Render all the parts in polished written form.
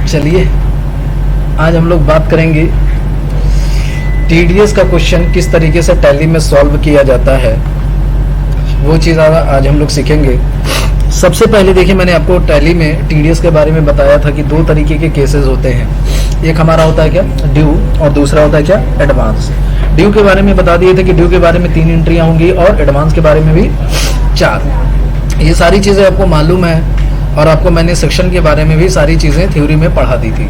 चलिए आज हम लोग बात करेंगे टीडीएस का क्वेश्चन किस तरीके से टैली में सॉल्व किया जाता है, वो चीज़ आज हम लोग सीखेंगे। सबसे पहले देखिए, मैंने आपको टैली में टीडीएस के बारे में बताया था कि दो तरीके के केसेस होते हैं। एक हमारा होता है क्या, ड्यू, और दूसरा होता है क्या, एडवांस। ड्यू के बारे में बता दिए थे कि ड्यू के बारे में 3 एंट्रियां होंगी और एडवांस के बारे में भी 4। ये सारी चीज़ें आपको मालूम है और आपको मैंने सेक्शन के बारे में भी सारी चीज़ें थ्योरी में पढ़ा दी थी।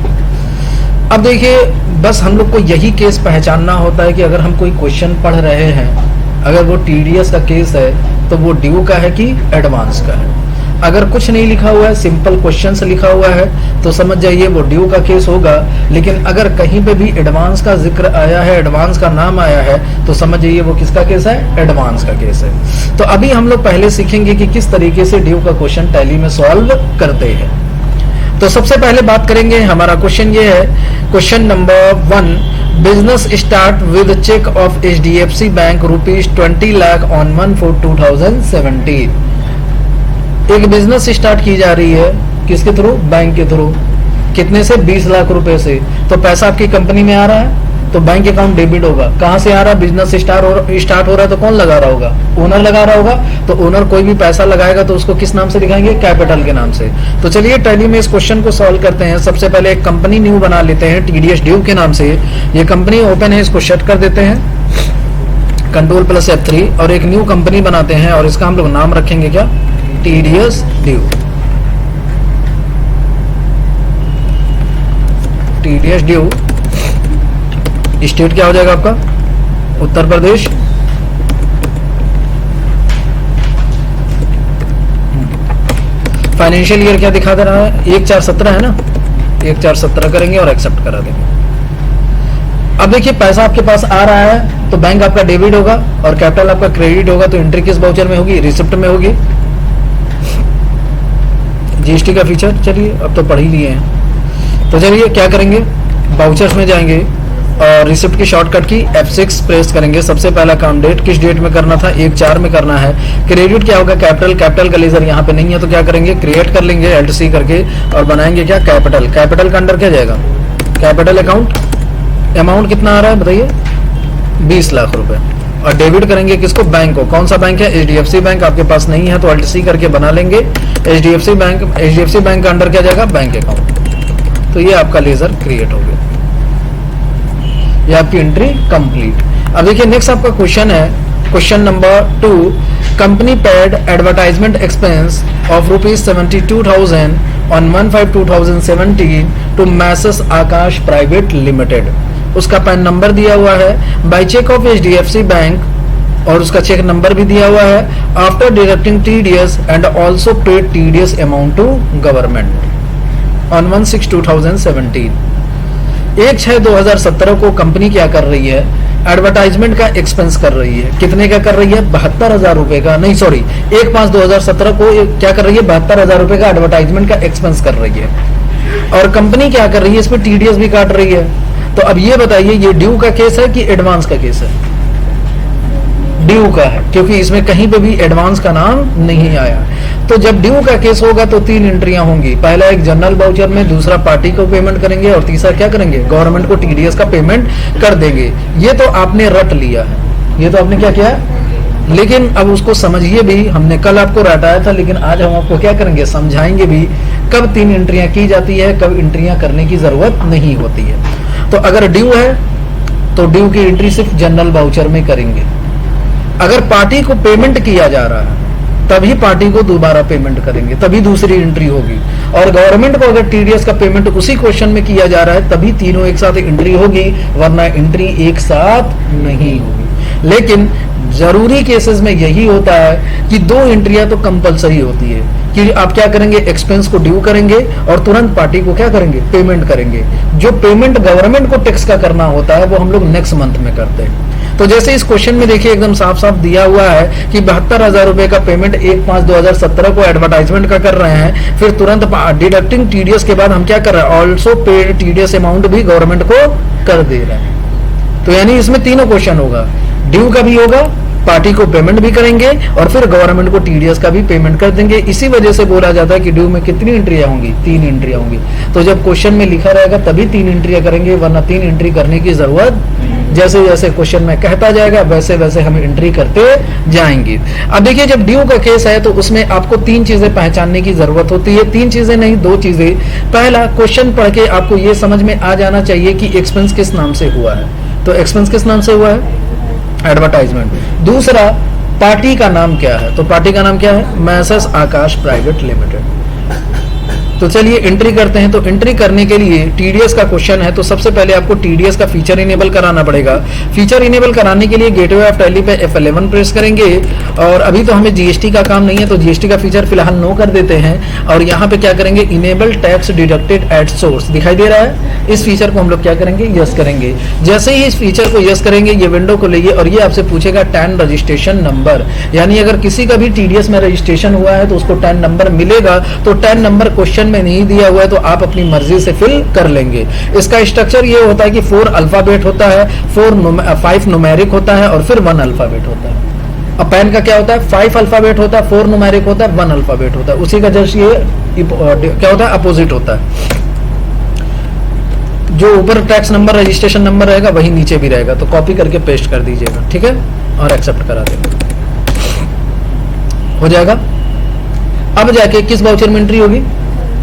अब देखिए, बस हम लोग को यही केस पहचानना होता है कि अगर हम कोई क्वेश्चन पढ़ रहे हैं, अगर वो टीडीएस का केस है तो वो ड्यू का है कि एडवांस का है। अगर कुछ नहीं लिखा हुआ है, सिंपल क्वेश्चन से लिखा हुआ है, तो समझ जाइए वो ड्यू का केस होगा। लेकिन अगर कहीं पे भी एडवांस का जिक्र आया है, एडवांस का नाम आया है, तो समझ जाइए वो किसका केस है, एडवांस का केस है। तो अभी हम लोग पहले सीखेंगे कि किस तरीके से ड्यू का क्वेश्चन टैली में सॉल्व करते हैं। तो सबसे पहले बात करेंगे, हमारा क्वेश्चन ये है, question number 1, business start with cheque of HDFC bank ₹20 lakh on 1/4/2017। एक बिजनेस स्टार्ट की जा रही है, किसके थ्रू, बैंक के थ्रू। कितने से, 20 लाख रुपए से। तो पैसा आपकी कंपनी में आ रहा है तो बैंक अकाउंट डेबिट होगा। कहां से आ रहा है, बिजनेस स्टार्ट हो रहा है तो कौन लगा रहा होगा, ओनर लगा रहा होगा। तो ओनर कोई भी पैसा लगाएगा तो उसको किस नाम से दिखाएंगे, कैपिटल के नाम से। तो चलिए टैली में इस क्वेश्चन को सॉल्व करते हैं। सबसे पहले एक कंपनी न्यू बना लेते हैं, टीडीएस ड्यू के नाम से। ये कंपनी ओपन है, इसको शट कर देते हैं, Ctrl+F3, और एक न्यू कंपनी बनाते हैं और इसका हम लोग नाम रखेंगे क्या, TDS due. TDS due. State क्या हो जाएगा आपका, उत्तर प्रदेश। फाइनेंशियल ईयर क्या दिखा दे रहा है, 1/4/17 है ना, 1/4/17 करेंगे और एक्सेप्ट करा देंगे। अब देखिए, पैसा आपके पास आ रहा है तो बैंक आपका डेबिट होगा और कैपिटल आपका क्रेडिट होगा। तो एंट्री किस वाउचर में होगी, रिसिप्ट में होगी। जीएसटी का फीचर चलिए अब तो पढ़ ही लिए हैं। तो चलिए क्या करेंगे, वाउचर्स में जाएंगे और रिसिप्ट की शॉर्टकट की F6 प्रेस करेंगे। सबसे पहला काम डेट, किस डेट में करना था, 1/4 में करना है। क्रेडिट क्या होगा, कैपिटल। कैपिटल का लेजर यहाँ पे नहीं है तो क्या करेंगे, क्रिएट कर लेंगे LTC करके और बनाएंगे क्या, कैपिटल। कैपिटल का अंडर क्या जाएगा, कैपिटल अकाउंट। अमाउंट कितना आ रहा है बताइए, 20 लाख रुपए। और डेबिट करेंगे किसको, बैंक को। कौन सा बैंक है, एचडीएफसी बैंक। आपके पास नहीं है तो LTC करके बना लेंगे एचडीएफसी बैंक। एचडीएफसी बैंक का अंडर क्या जाएगा, बैंक अकाउंट। तो ये आपका लेजर क्रिएट हो गया, ये आपकी एंट्री कंप्लीट। अब देखिए नेक्स्ट आपका क्वेश्चन है, question number 2, company paid advertisement expense of ₹72,000 on 1/5/2017 to messrs Akash private limited. उसका पैन नंबर दिया हुआ है, by cheque of HDFC bank, और उसका चेक नंबर भी दिया हुआ है। After deducting TDS and also paid TDS amount to government on 1/6/2017। 1/6/2017 को कंपनी क्या कर रही है, एडवर्टाइजमेंट का एक्सपेंस कर रही है। कितने का कर रही है, 72,000 रुपए का, नहीं सॉरी, 1/5/2017 को क्या कर रही है, 72,000 रुपए का एडवर्टाइजमेंट का एक्सपेंस कर रही है। और कंपनी क्या कर रही है, इसमें टीडीएस भी काट रही है। तो अब ये बताइए, ये ड्यू का केस है कि एडवांस का केस है, ड्यू का है, क्योंकि इसमें कहीं पे भी एडवांस का नाम नहीं आया। तो जब ड्यू का केस होगा तो 3 एंट्रियां होंगी। पहला एक जनरल वाउचर में, दूसरा पार्टी को पेमेंट करेंगे और तीसरा क्या करेंगे, गवर्नमेंट को टीडीएस का पेमेंट कर देंगे। ये तो आपने रट लिया है, ये तो आपने क्या किया, लेकिन अब उसको समझिए भी। हमने कल आपको रटाया था, लेकिन आज हम आपको क्या करेंगे, समझाएंगे भी कब 3 एंट्रियां की जाती है, कब एंट्रियां करने की जरूरत नहीं होती है। तो अगर ड्यू है तो ड्यू की एंट्री सिर्फ जनरल वाउचर में करेंगे। अगर पार्टी को पेमेंट किया जा रहा है तभी पार्टी को दोबारा पेमेंट करेंगे, तभी दूसरी एंट्री होगी। और गवर्नमेंट को अगर टीडीएस का पेमेंट उसी क्वेश्चन में किया जा रहा है तभी तीनों एक साथ एंट्री होगी, वरना एंट्री एक साथ नहीं होगी। लेकिन जरूरी केसेस में यही होता है कि 2 एंट्रियां तो कंपलसरी होती है कि आप क्या करेंगे, एक्सपेंस को ड्यू करेंगे और तुरंत पार्टी को क्या करेंगे, पेमेंट करेंगे। जो पेमेंट गवर्नमेंट को टैक्स का करना होता है वो हम लोग नेक्स्ट मंथ में करते हैं। तो जैसे इस क्वेश्चन में देखिए एकदम साफ साफ दिया हुआ है कि 72,000 रुपए का पेमेंट 1/5/2017 को एडवर्टाइजमेंट का कर रहे हैं, फिर तुरंत डिडक्टिंग टीडीएस के बाद हम क्या कर रहे हैं, ऑल्सो पेड टीडीएस अमाउंट भी गवर्नमेंट को कर दे रहे हैं। तो यानी इसमें तीनों क्वेश्चन होगा, ड्यू का भी होगा, पार्टी को पेमेंट भी करेंगे और फिर गवर्नमेंट को टीडीएस का भी पेमेंट कर देंगे। इसी वजह से बोला जाता है कि ड्यू में कितनी एंट्रियां होंगी, 3 एंट्रियां होंगी। तो जब क्वेश्चन में लिखा रहेगा तभी 3 एंट्रियां करेंगे, वरना 3 एंट्री करने की जरूरत, जैसे जैसे क्वेश्चन में कहता जाएगा वैसे वैसे हम एंट्री करते जाएंगे। अब देखिए जब ड्यू का केस है तो उसमें आपको 3 चीजें पहचानने की जरूरत होती है। 3 चीजें नहीं, 2 चीजें। पहला, क्वेश्चन पढ़ के आपको ये समझ में आ जाना चाहिए कि एक्सपेंस किस नाम से हुआ है। तो एक्सपेंस किस नाम से हुआ है? एडवर्टाइजमेंट। दूसरा, पार्टी का नाम क्या है? तो पार्टी का नाम क्या है? Messes Akash private limited. तो चलिए एंट्री करते हैं। तो एंट्री करने के लिए टीडीएस का क्वेश्चन है, तो सबसे पहले आपको टीडीएस का फीचर इनेबल कराना पड़ेगा। फीचर इनेबल कराने के लिए गेटवे ऑफ टैली पे F11 प्रेस करेंगे। और अभी तो हमें जीएसटी का काम नहीं है, तो जीएसटी का फीचर फिलहाल नो कर देते हैं। और यहाँ पे क्या करेंगे? Enable tax deducted at source दिखाई दे रहा है, इस फीचर को हम लोग क्या करेंगे? यस करेंगे। जैसे ही इस फीचर को यस करेंगे, ये विंडो को लेंगे और ये आपसे पूछेगा टैन रजिस्ट्रेशन नंबर, यानी अगर किसी का भी टीडीएस में रजिस्ट्रेशन हुआ है तो उसको टैन नंबर मिलेगा। तो टैन नंबर क्वेश्चन में नहीं दिया हुआ है तो आप अपनी मर्जी से फिल कर लेंगे। इसका स्ट्रक्चर ये होता है कि 4 अल्फाबेट होता है, 5 न्यूमेरिक होता है और फिर 1 अल्फाबेट होता है। अब पैन का क्या होता है? 5 अल्फाबेट होता है, 4 न्यूमेरिक होता है, 1 अल्फाबेट होता है। उसी का जस्ट ये क्या होता है? अपोजिट होता है। जो ऊपर टैक्स नंबर रजिस्ट्रेशन नंबर रहेगा वही नीचे भी रहेगा। तो कॉपी करके पेस्ट कर दीजिएगा, ठीक है, और एक्सेप्ट करा देंगे, हो जाएगा। अब जाके किस वाउचर में एंट्री होगी?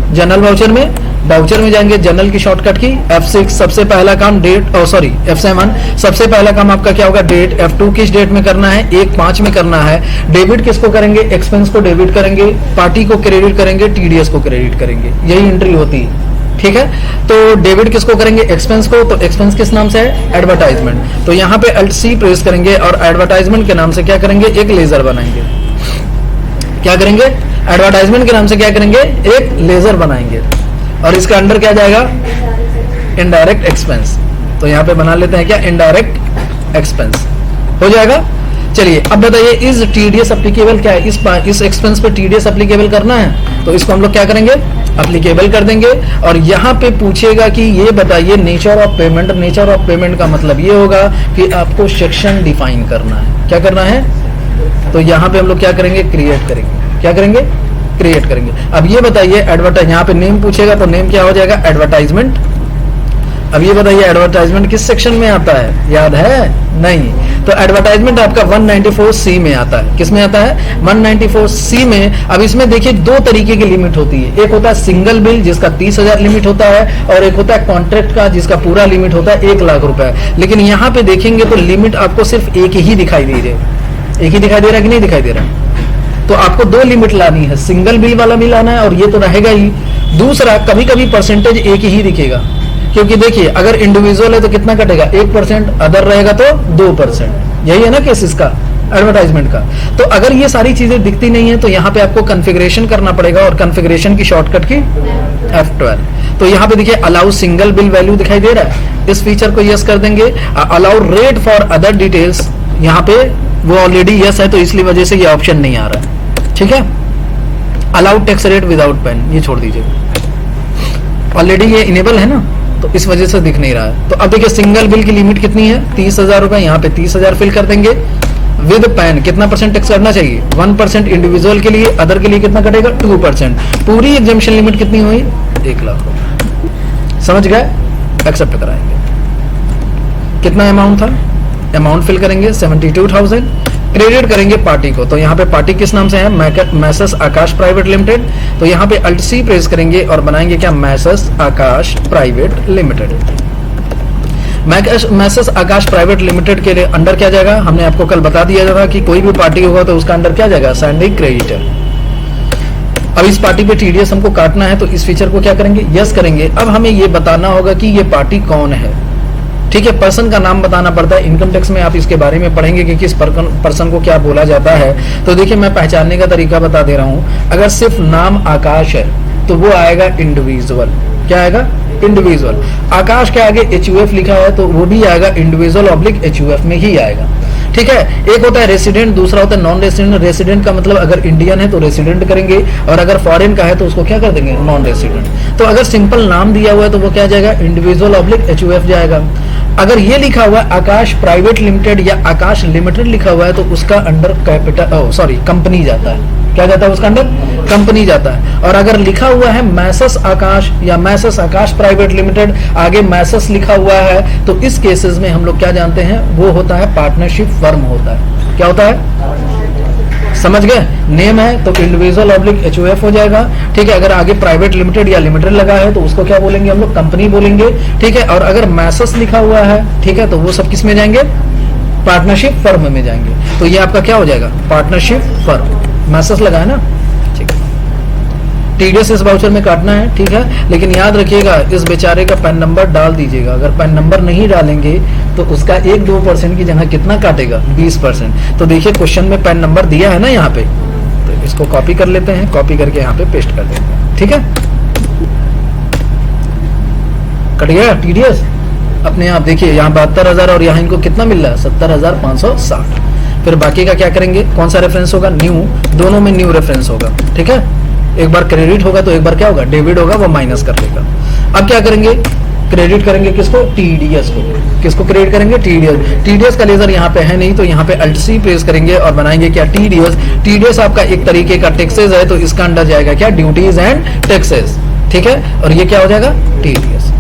जनरल वाउचर में। वाउचर में जाएंगे, जनरल की शॉर्टकट की F6 सबसे पहला काम डेट, F7 सबसे पहला काम आपका क्या होगा? डेट। F2 किस डेट में करना है? 1/5 में करना है। डेबिट किसको करेंगे? एक्सपेंस को डेबिट करेंगे, पार्टी को क्रेडिट करेंगे, टीडीएस को क्रेडिट करेंगे। यही एंट्री होती है, ठीक है। तो डेबिट किसको करेंगे? एक्सपेंस को। तो एक्सपेंस किस नाम से है? एडवर्टाइजमेंट। तो यहाँ पे Alt+C प्रेस करेंगे और एडवर्टाइजमेंट के नाम से क्या करेंगे? एक लेजर बनाएंगे। क्या करेंगे? एडवर्टाइजमेंट के नाम से क्या करेंगे? एक लेजर बनाएंगे। और इसका अंडर क्या जाएगा? Indirect expense. तो यहाँ पे बना लेते हैं क्या? इनडायरेक्ट एक्सपेंस, हो जाएगा। चलिए अब बताइए, इज टीडीएस एप्लीकेबल? क्या है इस एक्सपेंस पे टीडीएस एप्लीकेबल करना है? तो इसको हम लोग क्या करेंगे? एप्लीकेबल कर देंगे। और यहाँ पे पूछेगा कि ये बताइए nature of payment. Nature of payment का मतलब ये होगा कि आपको सेक्शन डिफाइन करना है। क्या करना है? तो यहाँ पे हम लोग क्या करेंगे? क्रिएट करेंगे। क्या करेंगे? क्रिएट करेंगे। अब ये बताइए एडवर्टाइज, यहाँ पे नेम पूछेगा तो नेम क्या हो जाएगा? एडवर्टाइजमेंट। अब ये बताइए एडवर्टाइजमेंट किस सेक्शन में आता है? याद है? नहीं। तो एडवर्टाइजमेंट आपका 194C में आता है। किस में आता है? 194C में। अब इसमें देखिए 2 तरीके की लिमिट होती है। एक होता है सिंगल बिल जिसका 30,000 लिमिट होता है, और एक होता है कॉन्ट्रैक्ट का जिसका पूरा लिमिट होता है 1 लाख रुपए। लेकिन यहाँ पे देखेंगे तो लिमिट आपको सिर्फ एक ही दिखाई दे रही है। एक ही दिखाई दे रहा है कि नहीं दिखाई दे रहा? तो आपको 2 लिमिट लानी है, सिंगल बिल वाला भी लाना है और ये तो रहेगा ही। दूसरा, कभी कभी परसेंटेज एक ही दिखेगा, क्योंकि देखिए अगर इंडिविजुअल है तो कितना कटेगा? 1%, अदर रहेगा तो 2%। यही है ना केस इसका एडवर्टाइजमेंट का। तो अगर ये सारी चीजें दिखती नहीं है तो यहाँ पे आपको कॉन्फ़िगरेशन करना पड़ेगा, और कॉन्फ़िगरेशन की शॉर्टकट की F12। तो यहाँ पे देखिए अलाउ सिंगल बिल वैल्यू दिखाई दे रहा है, इस फीचर को यस कर देंगे। Allow rate for other details, यहाँ पे वो ऑलरेडी यस है तो इसलिए वजह से ये ऑप्शन नहीं आ रहा है, ठीक है। Allow tax rate without PAN, ये छोड़ दीजिए, ऑलरेडी ये इनेबल है ना, तो इस वजह से दिख नहीं रहा है। तो अब देखिए सिंगल बिल की लिमिट कितनी है? 30,000 रुपए। यहाँ पे 30,000 फिल कर देंगे। विद पैन कितना % टैक्स करना चाहिए? 1% इंडिविजुअल के लिए, अदर के लिए कितना कटेगा? 2%। पूरी एग्जम्पशन लिमिट कितनी हुई? 1 लाख रुपए। समझ गए? एक्सेप्ट कराएंगे। कितना अमाउंट था? अमाउंट फिल करेंगे 72,000। क्रेडिट करेंगे पार्टी को, तो यहाँ पे पार्टी किस नाम से है? Messes Akash private limited. तो यहाँ पे Alt+C प्रेस करेंगे और बनाएंगे क्या? Messes Akash private limited. Messes Akash private limited के लिए अंडर क्या जाएगा? हमने आपको कल बता दिया था कि कोई भी पार्टी होगा तो उसका अंडर क्या जाएगा? सैंडिक क्रेडिटर। अब इस पार्टी पे टीडीएस हमको काटना है तो इस फीचर को क्या करेंगे? यस करेंगे। अब हमें ये बताना होगा कि ये पार्टी कौन है, ठीक है। पर्सन का नाम बताना पड़ता है। इनकम टैक्स में आप इसके बारे में पढ़ेंगे कि किस पर्सन को क्या बोला जाता है। तो देखिए मैं पहचानने का तरीका बता दे रहा हूं। अगर सिर्फ नाम आकाश है तो वो आएगा इंडिविजुअल। क्या आएगा? इंडिविजुअल। आकाश के आगे HUF लिखा है तो वो भी आएगा इंडिविजुअल /HUF में ही आएगा, ठीक है। एक होता है रेसिडेंट, दूसरा होता है नॉन रेसिडेंट। रेसिडेंट का मतलब अगर इंडियन है तो रेसिडेंट करेंगे, और अगर फॉरेन का है तो उसको क्या कर देंगे? Non resident. तो अगर सिंपल नाम दिया हुआ है तो वो क्या जाएगा? इंडिविजुअल /HUF जाएगा। अगर ये लिखा हुआ है आकाश प्राइवेट लिमिटेड या आकाश लिमिटेड लिखा हुआ है तो उसका अंडर कैपिटल सॉरी कंपनी जाता है। क्या जाता है उसका अंडर? कंपनी जाता है। और अगर लिखा हुआ है मैसस आकाश या मैसस आकाश प्राइवेट लिमिटेड, आगे मैसस लिखा हुआ है, तो इस केसेस में हम लोग क्या जानते हैं, वो होता है पार्टनरशिप फर्म होता है। क्या होता है? समझ गए? नेम है तो इंडिविजुअल ऑब्लिक एचओएफ हो जाएगा, ठीक है। अगर आगे प्राइवेट लिमिटेड या लिमिटेड लगा है तो उसको क्या बोलेंगे हम लोग? कंपनी बोलेंगे, ठीक है। और अगर मैसस लिखा हुआ है, ठीक है, तो वो सब किस में जाएंगे? पार्टनरशिप फर्म में जाएंगे। तो ये आपका क्या हो जाएगा? Partnership firm. मैसस लगा है ना, ठीक है। टीडीएस इस वाउचर में काटना है, ठीक है, लेकिन याद रखिएगा इस बेचारे का पैन नंबर डाल दीजिएगा। अगर पैन नंबर नहीं डालेंगे तो उसका 1-2% की जगह कितना काटेगा? 20%। तो देखिए क्वेश्चन में पैन नंबर दिया है ना यहाँ पे, तो इसको कॉपी कर लेते हैं, कॉपी करके यहाँ पे पेस्ट कर देते हैं, ठीक है। कट गया टीडीएस अपने आप। देखिए यहाँ 72,000 और यहाँ इनको कितना मिल रहा है? 70,560। फिर बाकी का क्या करेंगे? कौन सा रेफरेंस होगा? न्यू। दोनों में न्यू रेफरेंस होगा, ठीक है। एक बार क्रेडिट होगा तो एक बार क्या होगा? डेबिट होगा, वो माइनस कर देगा। अब क्या करेंगे? क्रेडिट करेंगे किसको? टीडीएस को। किसको क्रेडिट करेंगे? टीडीएस। टीडीएस का लेजर यहाँ पे है नहीं तो यहाँ पे अल्ट सी प्रेस करेंगे और बनाएंगे क्या? टीडीएस। टीडीएस आपका एक तरीके का टैक्सेस है तो इसका अंडर जाएगा क्या? ड्यूटीज एंड टैक्सेस, ठीक है। और ये क्या हो जाएगा? टीडीएस।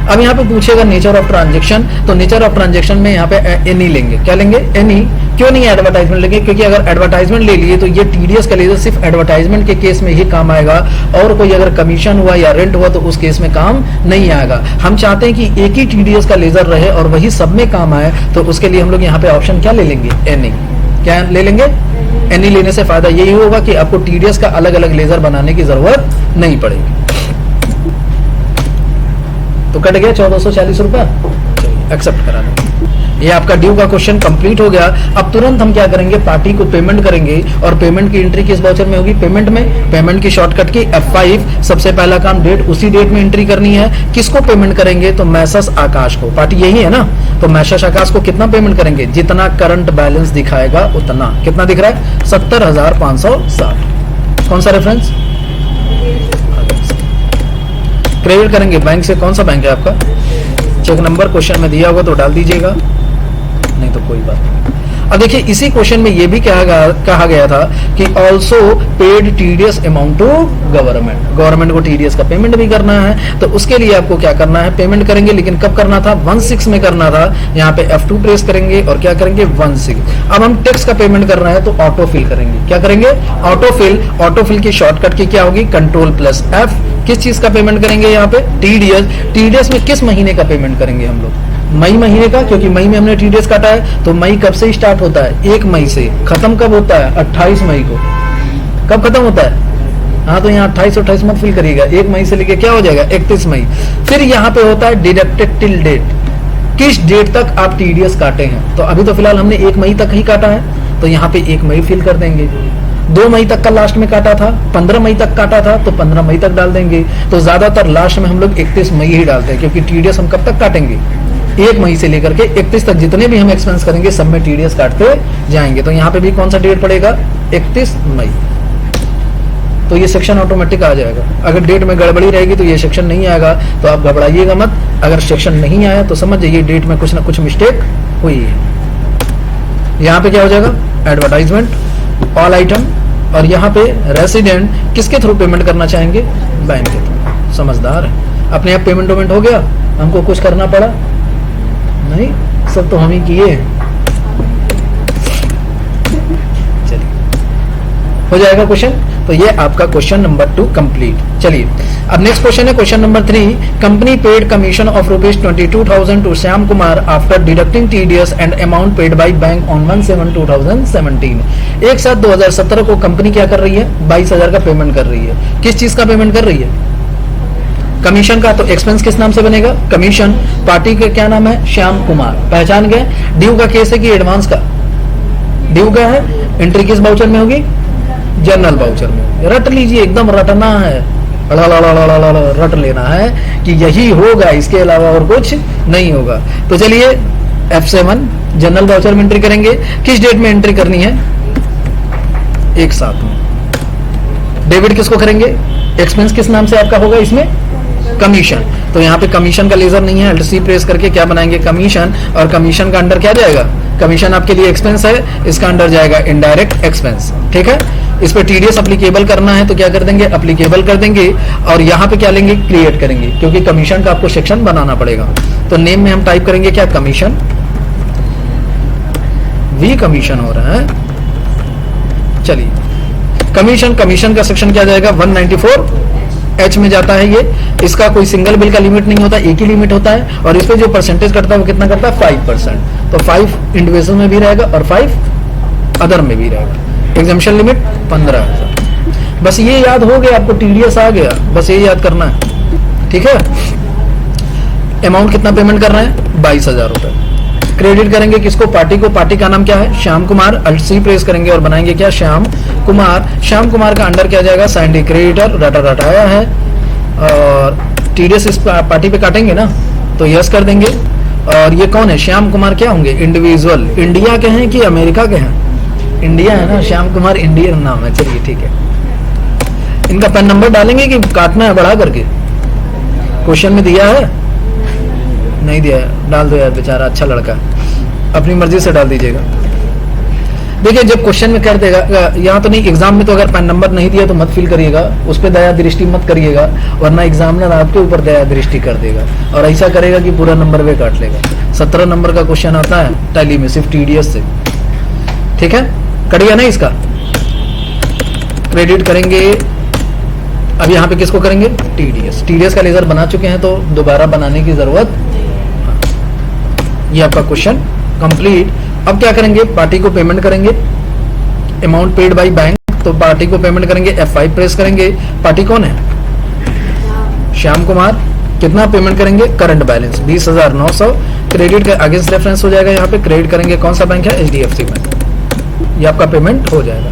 अब यहाँ पे पूछेगा नेचर ऑफ ट्रांजेक्शन, तो नेचर ऑफ ट्रांजेक्शन में यहाँ पे एनी लेंगे। क्या लेंगे? एनी। क्यों नहीं एडवर्टाइजमेंट लेंगे? क्योंकि अगर एडवर्टाइजमेंट ले लिए तो ये टीडीएस का लेजर सिर्फ एडवर्टाइजमेंट के केस में ही काम आएगा, और कोई अगर कमीशन हुआ या रेंट हुआ तो उस केस में काम नहीं आएगा। हम चाहते हैं कि एक ही टीडीएस का लेजर रहे और वही सब में काम आए, तो उसके लिए हम लोग यहाँ पे ऑप्शन क्या ले लेंगे? एनी। क्या ले लेंगे? एनी लेने से फायदा यही होगा कि आपको टीडीएस का अलग अलग लेजर बनाने की जरूरत नहीं पड़ेगी। तो कट गया 1440 रुपया, एक्सेप्ट करा दें। ये आपका ड्यू का क्वेश्चन कंप्लीट हो गया। अब तुरंत हम क्या करेंगे? पार्टी को पेमेंट करेंगे, और पेमेंट की एंट्री किस वाउचर में होगी? पेमेंट में। पेमेंट की शॉर्टकट की F5। सबसे पहला काम डेट, उसी डेट में एंट्री करनी है। किसको पेमेंट करेंगे? तो मैसस आकाश को। पार्टी यही है ना, तो मैसस आकाश को कितना पेमेंट करेंगे? जितना करंट बैलेंस दिखाएगा उतना। कितना दिख रहा है? 70,560। कौन सा रेफरेंस? क्रेडिट करेंगे बैंक से। कौन सा बैंक है आपका? चेक नंबर क्वेश्चन में दिया होगा तो डाल दीजिएगा, नहीं तो कोई बात नहीं। अब देखिए इसी क्वेश्चन में ये भी कहा गया था कि also paid TDS amount to government. Government को टीडीएस का पेमेंट भी करना है, तो उसके लिए आपको क्या करना है? पेमेंट करेंगे, लेकिन कब करना था? 16 में करना था। यहाँ पे F2 प्रेस करेंगे और क्या करेंगे? 16। अब हम टैक्स का पेमेंट करना है तो ऑटो फिल करेंगे। क्या करेंगे? Auto fill. ऑटो फिल की शॉर्टकट की क्या होगी? Ctrl+F। किस चीज का पेमेंट करेंगे यहाँ पे? टीडीएस। टीडीएस में किस महीने का पेमेंट करेंगे हम लोग? मई महीने का, क्योंकि मई में हमने टीडीएस काटा है। तो मई कब से स्टार्ट होता है? 1 मई से। खत्म कब होता है? 28 मई को। कब खत्म होता है? हाँ, तो यहाँ 28 मत फिल करिएगा। 1 मई से लेके क्या हो जाएगा? 31 मई। फिर यहाँ पे होता है डिडक्टेड टिल डेट। किस डेट तक आप टीडीएस काटे हैं? तो अभी तो फिलहाल हमने 1 मई तक ही काटा है, तो यहाँ पे 1 मई फिल कर देंगे। 2 मई तक का लास्ट में काटा था, 15 मई तक काटा था, तो 15 मई तक डाल देंगे। तो ज्यादातर लास्ट में हम लोग 31 मई ही डालते हैं, क्योंकि टीडीएस हम कब तक काटेंगे? 1 मई से लेकर के 31 तक जितने भी हम एक्सपेंस करेंगे सब में टीडीएस काटते जाएंगे। तो यहाँ पे भी कौन सा डेट पड़ेगा? 31 मई। तो ये सेक्शन ऑटोमेटिक आ जाएगा। अगर डेट में गड़बड़ी रहेगी तो ये सेक्शन नहीं आएगा, तो आप घबराइएगा मत। अगर सेक्शन नहीं आया तो समझ जाइए डेट में कुछ ना कुछ मिस्टेक हुई है। यहाँ पे क्या हो जाएगा? एडवर्टाइजमेंट, ऑल आइटम, और यहाँ पे रेसिडेंट किसके थ्रू पेमेंट करना चाहेंगे? बैंक के थ्रू। समझदार है। अपने आप पेमेंट वेमेंट हो गया, हमको कुछ करना पड़ा नहीं, सब तो हम ही किए। चलिए हो जाएगा क्वेश्चन। तो ये आपका क्वेश्चन नंबर 2 कंप्लीट। चलिए अब नेक्स्ट क्वेश्चन है question number 3। Company paid commission of ₹22,000 to Shyam Kumar after deducting TDS and amount paid by bank on 1/7/2017। एक साथ 2017 को कंपनी क्या कर रही है? 22,000 का पेमेंट कर रही है। किस चीज का पेमेंट कर रही है? कमीशन का। तो एक्सपेंस किस नाम से बनेगा? कमीशन। पार्टी का क्या नाम है? श्याम कुमार। पहचान गए। ड्यू का केस है कि एडवांस का? ड्यू का है। एंट्री किस वाउचर में होगी? जनरल वाउचर में। रट लीजिए, एकदम रटना है, रट लेना है कि यही होगा, इसके अलावा और कुछ नहीं होगा। तो चलिए F7 जनरल वाउचर में एंट्री करेंगे। किस डेट में एंट्री करनी है? एक साथ में। डेबिट किसको करेंगे? एक्सपेंस किस नाम से आपका होगा इसमें? कमीशन। तो यहाँ पे कमीशन का लेजर नहीं है, अल्ट सी प्रेस करके क्या बनाएंगे, कमीशन, और कमीशन का अंडर क्या जाएगा, कमीशन आपके लिए एक्सपेंस है, इसका अंडर जाएगा इनडायरेक्ट एक्सपेंस। ठीक है, इस पे टीडीएस अप्लीकेबल करना है तो क्या कर देंगे, अप्लीकेबल कर देंगे, और यहाँ पे क्या लेंगे, क्रिएट करेंगे, क्योंकि कमीशन का आपको सेक्शन बनाना पड़ेगा। तो नेम में हम टाइप करेंगे क्या, कमीशन, वी कमीशन हो रहा है, चलिए कमीशन, कमीशन का सेक्शन क्या जाएगा, 194H में जाता है ये। इसका कोई सिंगल बिल का लिमिट नहीं होता, एक ही लिमिट होता है, और इस पे जो परसेंटेज कटता है वो कितना करता है, 5%। तो 5 इंडिविजुअल में भी रहेगा और 5 अदर में भी रहेगा। Exemption limit 15,000। बस ये याद हो गया आपको, टीडीएस आ गया, बस ये याद करना है। ठीक है, अमाउंट कितना पेमेंट कर रहे हैं, 22,000 रुपए। क्रेडिट करेंगे किसको, पार्टी को, पार्टी का नाम क्या है, Shyam Kumar, alt C press करेंगे और बनाएंगे क्या, श्याम कुमार। श्याम कुमार का अंडर क्या जाएगा, सैंडी क्रेडिटर, डाटा रटाया है, और टीडीएस इस पार्टी पे काटेंगे ना, तो यस कर देंगे। और ये कौन है, श्याम कुमार क्या होंगे, इंडिविजुअल, इंडिया के हैं कि अमेरिका के हैं, इंडिया है ना, श्याम कुमार इंडियन नाम है, चलिए ठीक है। इनका पैन नंबर डालेंगे कि काटना है बढ़ा करके, क्वेश्चन में दिया है, नहीं दिया है, डाल दो यार, बेचारा अच्छा लड़का, अपनी मर्जी से डाल दीजिएगा। देखिए जब क्वेश्चन में कर देगा, यहाँ तो नहीं, एग्जाम में तो अगर पैन नंबर नहीं दिया तो मत फिल करिएगा, उस पर दया दृष्टि मत करिएगा, वरना एग्जामिनर आपके ऊपर दया दृष्टि कर देगा, और ऐसा करेगा कि पूरा नंबर वे काट लेगा। 17 नंबर का क्वेश्चन आता है टैली में, सिर्फ टीडीएस से। ठीक है, कट गया ना इसका, क्रेडिट करेंगे। अब यहाँ पे किसको करेंगे, टीडीएस। टीडीएस का लेजर बना चुके हैं तो दोबारा बनाने की जरूरत, ये आपका क्वेश्चन कंप्लीट। अब क्या करेंगे, पार्टी को पेमेंट करेंगे, अमाउंट पेड बाय बैंक, तो पार्टी को पेमेंट करेंगे, F5 प्रेस करेंगे। पार्टी कौन है, श्याम कुमार। कितना पेमेंट करेंगे, करंट बैलेंस 20,900। क्रेडिट का अगेंस्ट रेफरेंस हो जाएगा, यहाँ पे क्रेडिट करेंगे, कौन सा बैंक है, HDFC बैंक, ये आपका पेमेंट हो जाएगा।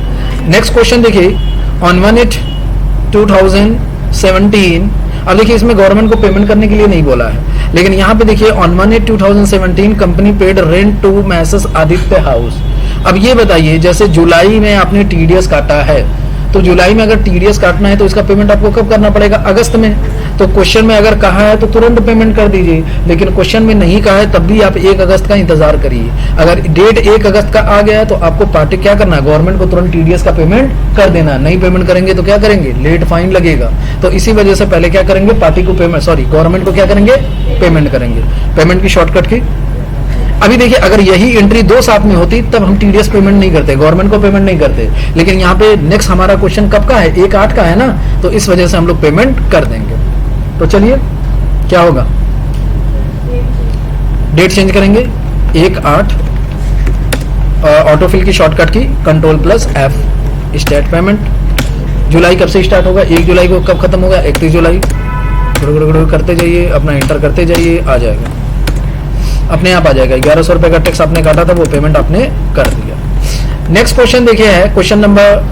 नेक्स्ट क्वेश्चन देखिए, ऑन 1/8/2017। अब देखिए इसमें गवर्नमेंट को पेमेंट करने के लिए नहीं बोला है, लेकिन यहाँ पे देखिए on 1/8/2017 company paid rent to messrs Aditya house. अब ये बताइए, जैसे जुलाई में आपने टीडीएस काटा है, तो जुलाई में अगर टीडीएस काटना है तो इसका पेमेंट आपको कब करना पड़ेगा, अगस्त में। तो क्वेश्चन में अगर कहा है तो तुरंत पेमेंट कर दीजिए, लेकिन क्वेश्चन में नहीं कहा है तब भी आप 1 अगस्त का इंतजार करिए। अगर डेट 1 अगस्त का आ गया है तो आपको पार्टी क्या करना है, गवर्नमेंट को तुरंत टीडीएस का पेमेंट कर देना। नहीं पेमेंट करेंगे तो क्या करेंगे, लेट फाइन लगेगा। तो इसी वजह से पहले क्या करेंगे, पार्टी को पेमेंट, सॉरी गवर्नमेंट को क्या करेंगे, पेमेंट करेंगे। पेमेंट की शॉर्टकट की अभी देखिए, अगर यही एंट्री 2 साथ में होती तब हम टीडीएस पेमेंट नहीं करते, गवर्नमेंट को पेमेंट नहीं करते, लेकिन यहाँ पे नेक्स्ट हमारा क्वेश्चन कब का है, 1/8 का है ना, तो इस वजह से हम लोग पेमेंट कर देंगे। तो चलिए क्या होगा, डेट चेंज करेंगे 1/8, ऑटोफिल की शॉर्टकट की Ctrl+F, स्टार्ट पेमेंट। जुलाई कब से स्टार्ट होगा, 1 जुलाई को, कब खत्म होगा, 31 जुलाई। करते जाइए, अपना एंटर करते जाइए, आ जाएगा, अपने आप आ जाएगा। 1100 रुपए का टैक्स आपने काटा था, वो पेमेंट आपने कर दिया। नेक्स्ट क्वेश्चन देखिए है question number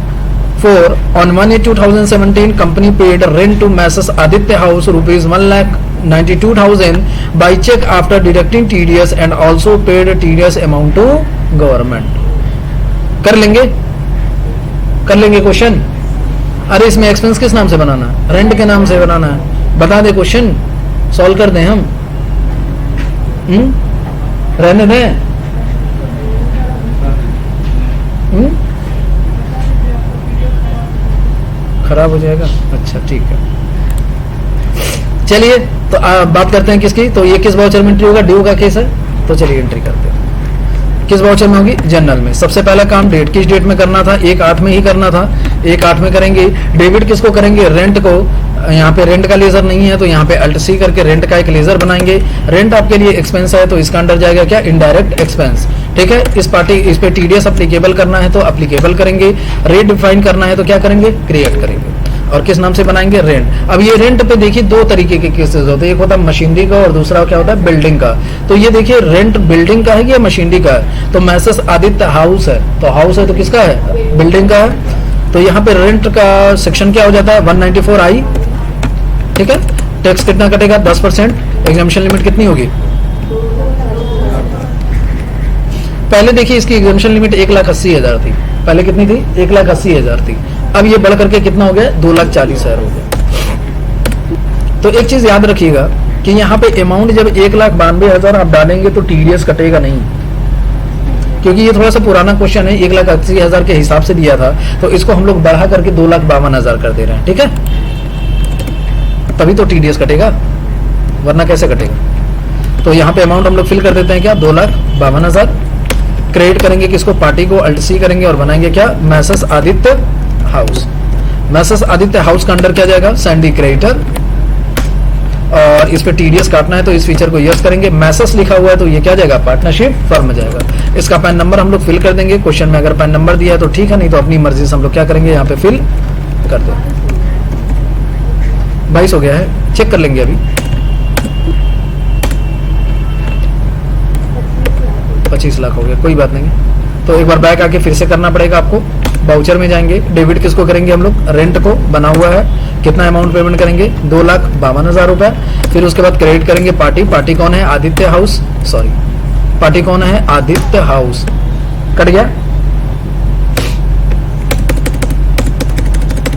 4। On 1/8/2017 company paid rent to messrs Aditya house ₹1,92,000 by cheque after deducting TDS and also paid TDS amount to government. कर लेंगे क्वेश्चन। अरे इसमें एक्सपेंस किस नाम से बनाना है, रेंट के नाम से बनाना है, बता दे क्वेश्चन, सॉल्व कर दें हम। रहने दें, खराब हो जाएगा। अच्छा ठीक है, चलिए तो बात करते हैं किसकी। तो ये किस वाउचर में एंट्री होगा, ड्यू का केस है, तो चलिए एंट्री करते हैं। किस वाउचर में होगी, जनरल में। सबसे पहला काम डेट, किस डेट में करना था, 1/8 में ही करना था, 1/8 में करेंगे। डेबिट किसको करेंगे, रेंट को। यहाँ पे रेंट का लेजर नहीं है तो यहाँ पे अल्ट सी करके रेंट का एक लेजर बनाएंगे। रेंट आपके लिए एक्सपेंस है तो इसका अंडर जाएगा क्या, इनडायरेक्ट एक्सपेंस। ठीक है, इस पे टीडीएस अप्लीकेबल करना है तो अप्लीकेबल करेंगे। रेट डिफाइन करना है तो क्या करेंगे, क्रिएट करेंगे। और किस नाम से बनाएंगे, रेंट। अब ये रेंट पे देखिए 2 तरीके के केसेस होते हैं, एक होता है मशीनरी का और दूसरा क्या होता है, बिल्डिंग का। तो ये देखिए रेंट बिल्डिंग का है या मशीनरी का है, तो मैसेस आदित्य हाउस है, तो हाउस है तो किसका है, बिल्डिंग का है। तो यहाँ पे रेंट का सेक्शन क्या हो जाता है, 194I। ठीक है, टैक्स कितना कटेगा, 10%। एग्जामिशन लिमिट कितनी होगी, पहले देखिए इसकी एग्जामिशन लिमिट 1,80,000 थी, पहले कितनी थी, 1,80,000 थी। अब ये बढ़ करके कितना हो गया, 2,40,000 हो गया। तो एक चीज याद रखिएगा कि यहाँ पे अमाउंट जब 1,92,000 आप डालेंगे तो टीडीएस कटेगा नहीं, क्योंकि ये थोड़ा सा पुराना क्वेश्चन है, 1,80,000 के हिसाब से दिया था, तो इसको हम लोग बढ़ा करके 2,52,000 कर दे रहे हैं, ठीक है, तभी तो टीडीएस कटेगा, वरना कैसे कटेगा। तो यहाँ पे अमाउंट हम लोग फिल कर देते हैं क्या, 2,52,000। क्रेडिट करेंगे किसको, पार्टी को, अल्ट सी करेंगे और बनाएंगे क्या, message Aditya house. Message Aditya house का अंडर क्या जाएगा, सैंडी क्रेडिटर, और इस पे टीडीएस काटना है तो इस फीचर को यस करेंगे। मैसेज लिखा हुआ है तो ये क्या जाएगा, पार्टनरशिप फर्म जाएगा। इसका पैन नंबर हम लोग फिल कर देंगे, क्वेश्चन में अगर पैन नंबर दिया है तो ठीक है, नहीं तो अपनी मर्जी से हम लोग क्या करेंगे, यहाँ पे फिल कर देंगे। 22 हो गया है, चेक कर लेंगे अभी। 25 लाख हो गया, कोई बात नहीं। तो एक बार बैक आके फिर से करना पड़ेगा आपको। बाउचर में जाएंगे, डेबिट किसको करेंगे हम लोग, रेंट को, बना हुआ है, कितना अमाउंट पेमेंट करेंगे, 2,52,000 रुपए। फिर उसके बाद क्रेडिट करेंगे पार्टी, पार्टी कौन है, आदित्य हाउस, सॉरी पार्टी कौन है, आदित्य हाउस, कट गया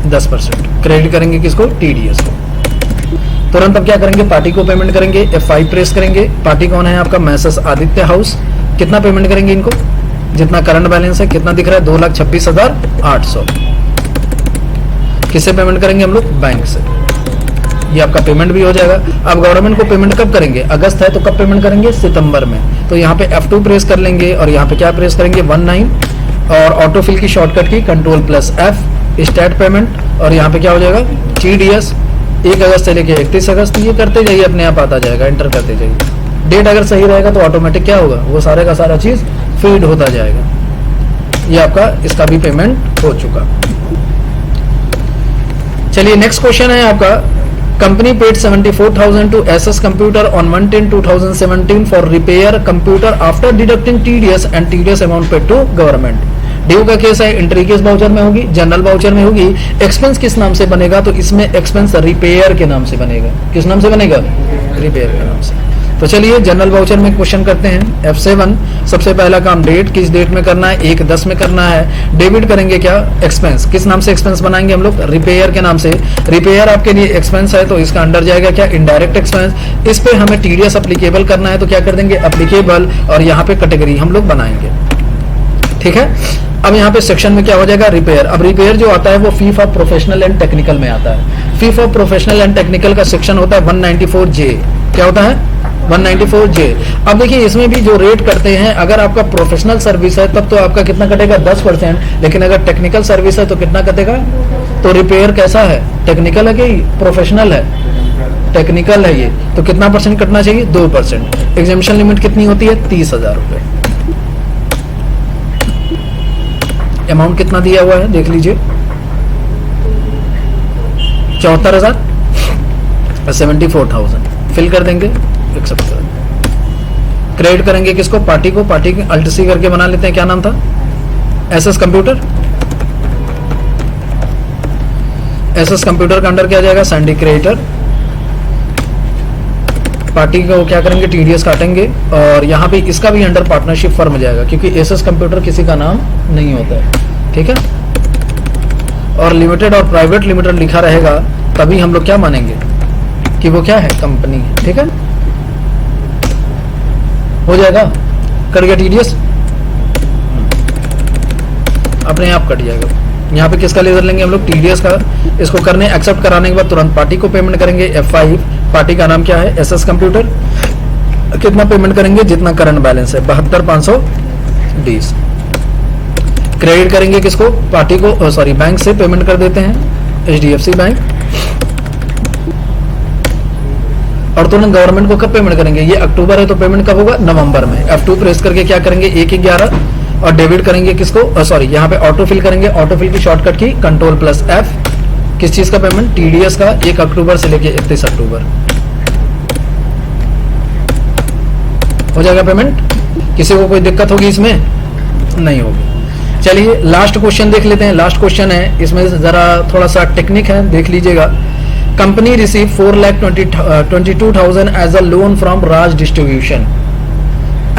10%। क्रेडिट करेंगे किसको, टीडीएस को। तुरंत अब क्या करेंगे, पार्टी को पेमेंट करेंगे, F5 प्रेस करेंगे। पार्टी कौन है आपका, मैसेज आदित्य हाउस। कितना पेमेंट करेंगे इनको, जितना करंट बैलेंस है, कितना दिख रहा है, 2,26,800। किससे पेमेंट करेंगे हम लोग, बैंक से। ये आपका पेमेंट भी हो जाएगा। अब गवर्नमेंट को पेमेंट कब करेंगे, अगस्त है तो कब पेमेंट करेंगे, सितंबर में। तो यहाँ पे F2 प्रेस कर लेंगे और यहाँ पे क्या प्रेस करेंगे, 19, और ऑटोफिल की शॉर्टकट की Ctrl+F, स्टार्ट पेमेंट, और यहाँ पे क्या हो जाएगा, TDS 1 अगस्त से लेके 31 अगस्त। ये करते जाइए, अपने आप आता जाएगा, एंटर करते जाइए। डेट अगर सही रहेगा तो ऑटोमेटिक क्या होगा, वो सारे का सारा चीज फीड होता जाएगा। ये आपका इसका भी पेमेंट हो चुका। चलिए नेक्स्ट क्वेश्चन है आपका, company paid 74,000 to SS computer on 1/10/2017 for repair computer after deducting TDS and TDS amount paid to government. Due का केस है, एंट्री केस बाउचर में होगी, जनरल बाउचर में होगी। एक्सपेंस किस नाम से बनेगा, तो इसमें एक्सपेंस रिपेयर के नाम से बनेगा। किस नाम से बनेगा, रिपेयर के नाम से। तो चलिए जनरल वाउचर में क्वेश्चन करते हैं। F7 सबसे पहला काम, डेट किस डेट में करना है, 1/10 में करना है। डेबिट करेंगे क्या, एक्सपेंस। किस नाम से एक्सपेंस बनाएंगे हम लोग, रिपेयर के नाम से। रिपेयर आपके लिए एक्सपेंस है तो इसका अंडर जाएगा क्या, इनडायरेक्ट एक्सपेंस। इस पे हमें टीडीएस अप्लीकेबल करना है तो क्या कर देंगे, अप्लीकेबल, और यहाँ पे कैटेगरी हम लोग बनाएंगे, ठीक है। अब यहाँ पे सेक्शन में क्या हो जाएगा, रिपेयर। अब रिपेयर जो आता है वो फीफ ऑफ प्रोफेशनल एंड टेक्निकल में आता है। फीफ ऑफ प्रोफेशनल एंड टेक्निकल का सेक्शन होता है 194J। क्या होता है, 194J। अब देखिए इसमें भी जो रेट करते हैं, अगर आपका प्रोफेशनल सर्विस है तब तो आपका कितना कटेगा, 10%, लेकिन अगर टेक्निकल सर्विस है तो कितना कटेगा। तो रिपेयर कैसा है, टेक्निकल है कि प्रोफेशनल है, टेक्निकल है ये, तो कितना परसेंट कटना चाहिए, 2%। एग्जामिशन लिमिट कितनी होती है, 30,000 रुपए। अमाउंट कितना दिया हुआ है देख लीजिए, 74,000, 74,000 फिल कर देंगे, एक्सेप्ट कर देंगे। क्रेडिट करेंगे किसको, पार्टी को। पार्टी के अल्ट सी करके बना लेते हैं, क्या नाम था, एसएस कंप्यूटर। एसएस कंप्यूटर का अंडर क्या जाएगा, सैंडी क्रेडिटर। पार्टी को क्या करेंगे, टीडीएस काटेंगे, और यहाँ पे इसका भी अंडर पार्टनरशिप फर्म जाएगा, क्योंकि एसएस कंप्यूटर किसी का नाम नहीं होता है, ठीक है। और लिमिटेड और प्राइवेट लिमिटेड लिखा रहेगा तभी हम लोग क्या मानेंगे कि वो क्या है, कंपनी, ठीक है। हो जाएगा, कट गया टीडीएस, अपने आप कट जाएगा। यहाँ पे किसका लेजर लेंगे हम लोग, टीडीएस का। इसको करने एक्सेप्ट कराने के बाद तुरंत पार्टी को पेमेंट करेंगे, F5। पार्टी का नाम क्या है, एसएस कंप्यूटर। कितना पेमेंट करेंगे, जितना करंट बैलेंस है, 72,520। क्रेडिट करेंगे किसको, पार्टी को, सॉरी बैंक से पेमेंट कर देते हैं, HDFC बैंक। और तुरंत गवर्नमेंट को कब पेमेंट करेंगे, ये अक्टूबर है तो पेमेंट कब होगा, नवंबर में। F2 प्रेस करके क्या करेंगे, 1/11, और डेबिट करेंगे किसको, सॉरी यहाँ पे ऑटो फिल करेंगे। ऑटो फिल की शॉर्टकट की Ctrl+F। किस चीज का पेमेंट, टीडीएस का, 1 अक्टूबर से लेके 31 अक्टूबर हो जाएगा पेमेंट। किसी को कोई दिक्कत होगी इसमें, नहीं होगी। चलिए लास्ट क्वेश्चन देख लेते हैं। लास्ट क्वेश्चन है, इसमें जरा थोड़ा सा टेक्निक है, देख लीजिएगा। Company receive 4,22,000 as a loan from Raj distribution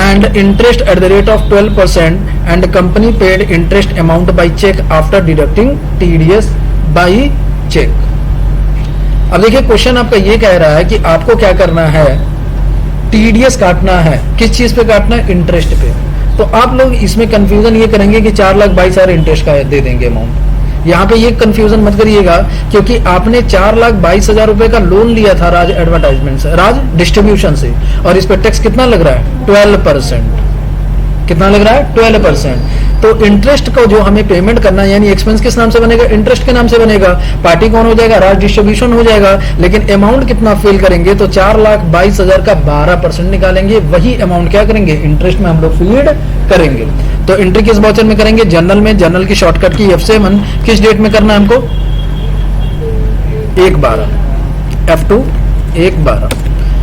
and interest at the rate of 12%, and company paid interest amount by check after deducting TDS by check. अब देखिए क्वेश्चन आपका ये कह रहा है कि आपको क्या करना है, टीडीएस काटना है। किस चीज पे काटना है? इंटरेस्ट पे। तो आप लोग इसमें कंफ्यूजन ये करेंगे कि 4,22,000 इंटरेस्ट का दे देंगे अमाउंट। यहाँ पे ये कंफ्यूजन मत करिएगा, क्योंकि आपने 4,22,000 रुपए का लोन लिया था राज एडवर्टाइजमेंट से, राज डिस्ट्रीब्यूशन से, और इस पर टैक्स कितना लग रहा है? 12%। कितना लग रहा है? 12%। तो इंटरेस्ट को जो हमें पेमेंट करना है, यानी एक्सपेंस किस नाम से बनेगा? इंटरेस्ट के नाम से बनेगा। पार्टी कौन हो जाएगा? राज डिस्ट्रीब्यूशन हो जाएगा। लेकिन अमाउंट कितना फिल करेंगे? तो 4,22,000 का 12% निकालेंगे, वही अमाउंट क्या करेंगे? इंटरेस्ट में हम लोग फीड करेंगे। तो एंट्री किस वाउचर में करेंगे? जनरल में। जनरल की शॉर्टकट की F7 किस डेट में करना है हमको? 1/12। F2 1/12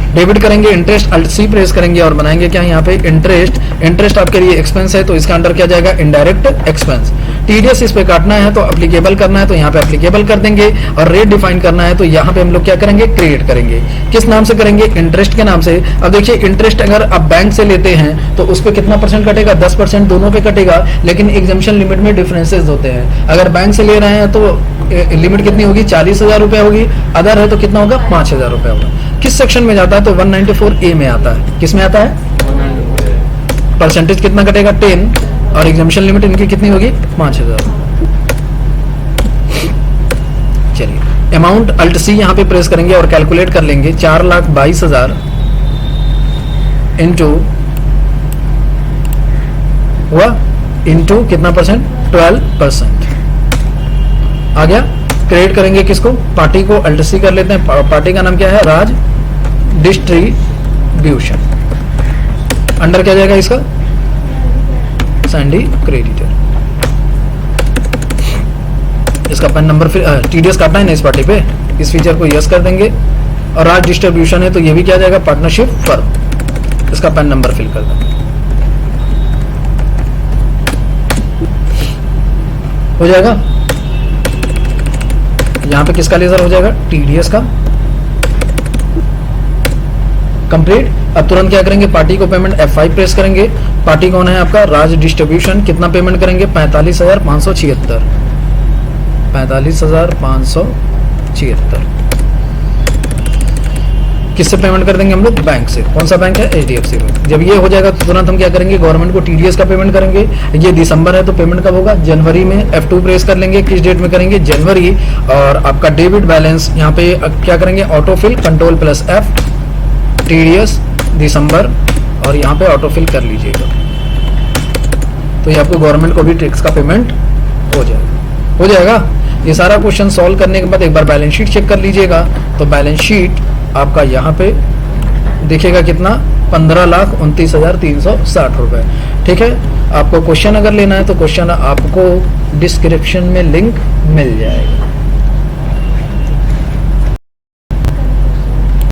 डेबिट करेंगे। इंटरेस्ट अल्ट सी प्रेस करेंगे और बनाएंगे क्या यहाँ पे? इंटरेस्ट। इंटरेस्ट आपके लिए एक्सपेंस है, तो इसका अंडर क्या जाएगा? Indirect expense. टीडीएस इस पे काटना है तो एप्लीकेबल करना है, तो यहाँ पे एप्लीकेबल कर देंगे। और रेट डिफाइन करना है तो यहाँ पे हम लोग क्या करेंगे? क्रिएट करेंगे। किस नाम से करेंगे? इंटरेस्ट के नाम से। अब देखिए इंटरेस्ट अगर आप बैंक से लेते हैं तो उस पर कितना परसेंट कटेगा? 10% दोनों पे कटेगा, लेकिन एग्जम्पशन लिमिट में डिफरेंसेस होते हैं। अगर बैंक से ले रहे हैं तो लिमिट कितनी होगी? 40,000 रुपए होगी। अदर है तो कितना होगा? 5,000 रुपए होगा। किस सेक्शन में जाता है? तो 194A में आता है। किस में आता है? परसेंटेज कितना कटेगा? 10। और एग्जामिशन लिमिट इनकी कितनी होगी? 5,000। चलिए अमाउंट अल्ट सी यहाँ पे प्रेस करेंगे और कैलकुलेट कर लेंगे। 4,22,000 इंटू हुआ इंटू कितना परसेंट? 12%। आ गया। क्रिएट करेंगे किसको? पार्टी को। अल्ट सी कर लेते हैं। पार्टी का नाम क्या है? राज डिस्ट्रीब्यूशन। अंडर क्या जाएगा इसका? Sandy creditor. इसका पैन नंबर फिर टीडीएस काटना है ना इस पार्टी पे, इस फीचर को यस कर देंगे। और राज डिस्ट्रीब्यूशन है तो ये भी क्या जाएगा? Partnership firm. इसका पैन नंबर फिल कर देंगे। हो जाएगा। यहां पे किसका लेजर हो जाएगा? टीडीएस का। कंप्लीट। अब तुरंत क्या करेंगे? पार्टी को पेमेंट F5 प्रेस करेंगे। पार्टी कौन है आपका? राज डिस्ट्रीब्यूशन। कितना पेमेंट करेंगे? 45,576। 45,576। किससे पेमेंट कर देंगे हम लोग? बैंक से। कौन सा बैंक है? HDFC bank. जब ये हो जाएगा तो तुरंत हम क्या करेंगे? गवर्नमेंट को टीडीएस का पेमेंट करेंगे। ये दिसंबर है तो पेमेंट कब होगा? जनवरी में। F2 प्रेस कर लेंगे। किस डेट में करेंगे? जनवरी। और आपका डेबिट बैलेंस यहाँ पे क्या करेंगे? ऑटोफिल। Ctrl+F टीडीएस दिसंबर, और यहाँ पे ऑटोफिल कर लीजिएगा। तो ये आपको गवर्नमेंट को भी टैक्स का पेमेंट हो जाएगा। हो जाएगा। ये सारा क्वेश्चन सॉल्व करने के बाद एक बार बैलेंस शीट चेक कर लीजिएगा। तो बैलेंस शीट आपका यहाँ पे दिखेगा कितना? 15,29,360 रुपए। ठीक है। आपको क्वेश्चन अगर लेना है तो क्वेश्चन आपको डिस्क्रिप्शन में लिंक मिल जाएगा।